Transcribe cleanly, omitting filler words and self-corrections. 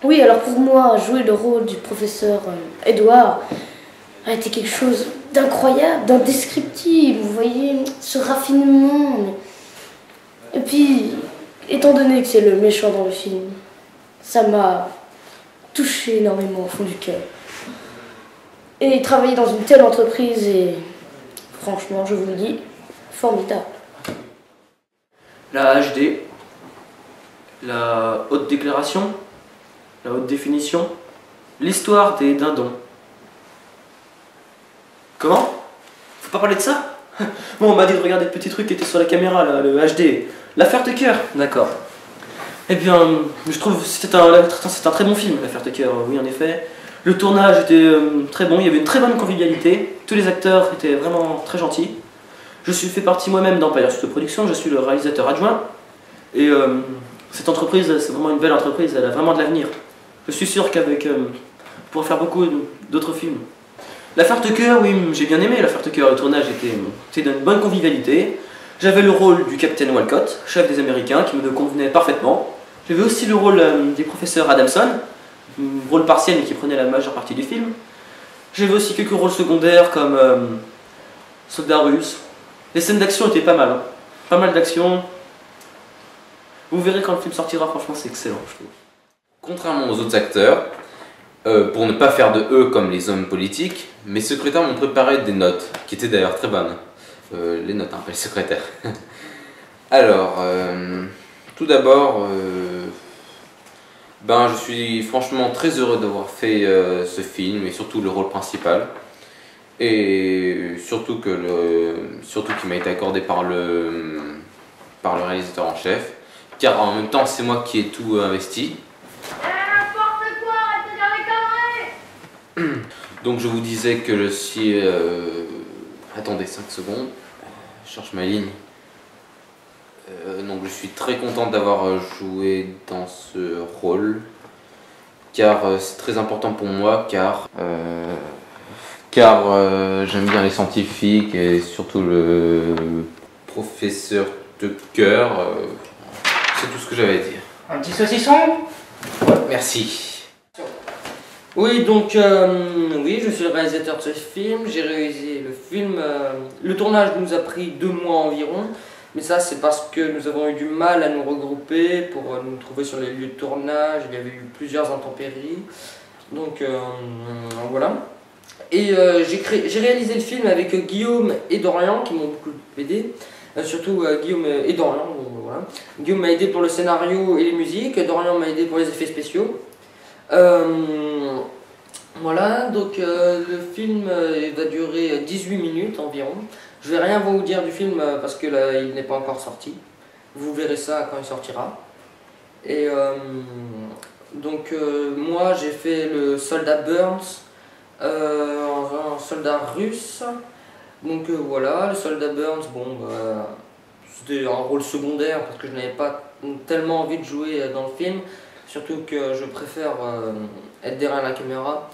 Oui, alors pour moi, jouer le rôle du professeur Edouard a été quelque chose d'incroyable, d'indescriptible. Vous voyez, ce raffinement. Et puis, étant donné que c'est le méchant dans le film, ça m'a touché énormément au fond du cœur. Et travailler dans une telle entreprise est, franchement, je vous le dis, formidable. La HD, la haute déclaration, la haute définition, l'histoire des dindons. Comment? Faut pas parler de ça? Bon, on m'a dit de regarder le petit truc qui était sur la caméra, là, le HD. L'affaire Tucker, d'accord. Eh bien, je trouve que c'est un très bon film, l'affaire Tucker, oui en effet. Le tournage était très bon, il y avait une très bonne convivialité. Tous les acteurs étaient vraiment très gentils. Je suis fait partie moi-même d'Empire Studio Productions, je suis le réalisateur adjoint. Et cette entreprise, c'est vraiment une belle entreprise, elle a vraiment de l'avenir. Je suis sûr qu'avec, on pourra faire beaucoup d'autres films. L'affaire Tucker, oui, j'ai bien aimé l'affaire Tucker. Le tournage était d'une bonne convivialité. J'avais le rôle du capitaine Walcott, chef des Américains, qui me convenait parfaitement. J'avais aussi le rôle du professeur Adamson, un rôle partiel mais qui prenait la majeure partie du film. J'avais aussi quelques rôles secondaires comme soldat russe. Les scènes d'action étaient pas mal, hein. Pas mal d'action. Vous verrez quand le film sortira, franchement c'est excellent, je trouve. Contrairement aux autres acteurs, pour ne pas faire de eux comme les hommes politiques, mes secrétaires m'ont préparé des notes, qui étaient d'ailleurs très bonnes. Les notes, hein, pas les secrétaires. Alors, tout d'abord, je suis franchement très heureux d'avoir fait ce film, et surtout le rôle principal. Et surtout qu'il m'a été accordé par le réalisateur en chef, car en même temps c'est moi qui ai tout investi. Donc je vous disais que je suis... Attendez 5 secondes, je cherche ma ligne. Donc je suis très content d'avoir joué dans ce rôle, car c'est très important pour moi, car j'aime bien les scientifiques et surtout le professeur Tucker. C'est tout ce que j'avais à dire. Un petit saucisson? Ouais, merci. Oui, donc, oui, je suis le réalisateur de ce film, j'ai réalisé le film. Le tournage nous a pris 2 mois environ, mais ça c'est parce que nous avons eu du mal à nous regrouper pour nous trouver sur les lieux de tournage, il y avait eu plusieurs intempéries, donc voilà. Et j'ai réalisé le film avec Guillaume et Dorian qui m'ont beaucoup aidé, surtout Guillaume et Dorian, voilà. Guillaume m'a aidé pour le scénario et les musiques, Dorian m'a aidé pour les effets spéciaux. Voilà, donc le film va durer 18 minutes environ. Je vais rien vous dire du film parce que là, il n'est pas encore sorti. Vous verrez ça quand il sortira. Et donc moi j'ai fait le soldat Burns, un soldat russe. Donc voilà, le soldat Burns, bon, c'était un rôle secondaire parce que je n'avais pas tellement envie de jouer dans le film. Surtout que je préfère être derrière la caméra.